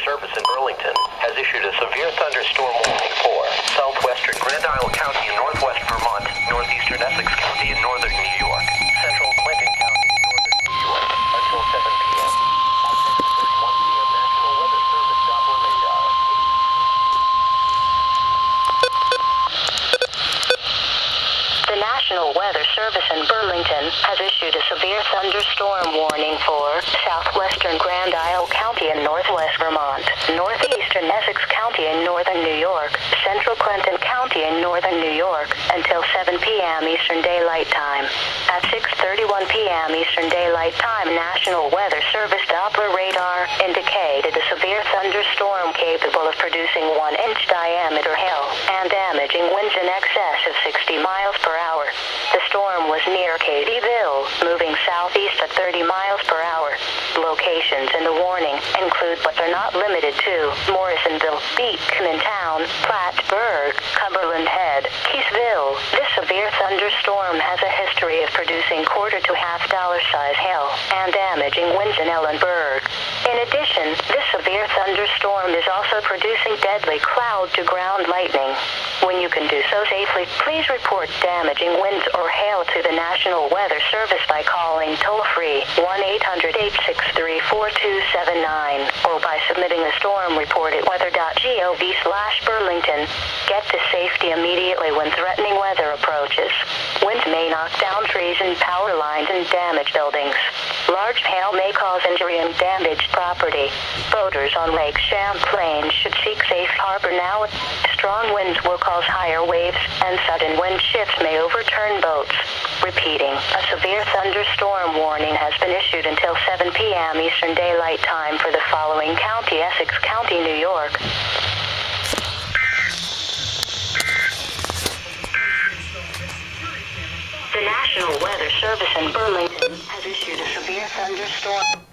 Service in Burlington has issued a severe thunderstorm warning for southwestern Grand Isle County in northwest Vermont, northeastern Essex County in northern New York, central Clinton County in northern New York until 7 p.m. At 6:31 p.m. National Weather Service Doppler radar. The National Weather Service in Burlington has issued a severe thunderstorm warning for southwestern Grand Isle County in northwest Vermont, northeastern Essex County in northern New York, central Clinton County in northern New York until 7 p.m. Eastern Daylight Time. At 6:31 p.m. Eastern Daylight Time, National Weather Service Doppler radar indicated a severe thunderstorm capable of producing 1-inch diameter hail and damaging winds in excess of 60 miles per hour. The storm was near Katyville, moving southeast at 30 miles per hour. Locations in the warning include but are not limited to Morrisonville, Beacon Town, Plattsburgh, Cumberland Head, Keysville. This severe thunderstorm has a history of producing quarter to half-dollar size hail and damaging winds in Ellenburg. In addition, this severe thunderstorm is also producing deadly cloud-to-ground lightning. When you can do so safely, please report damaging winds or hail to the National Weather Service by calling toll-free 1-800-863-4279 or by submitting a storm report at weather.gov/Burlington. Get to safety immediately when threatening weather approaches. Winds may knock down trees and power lines and damage buildings. Large hail may cause injury and damage property. Boaters on Lake Champlain should seek safe harbor now. Strong winds will cause higher waves, and sudden wind shifts may overturn boats. Repeating, a severe thunderstorm warning has been issued until 7 p.m. Eastern Daylight Time for the following county: Essex County, New York. The National Weather Service in Burlington has issued a severe thunderstorm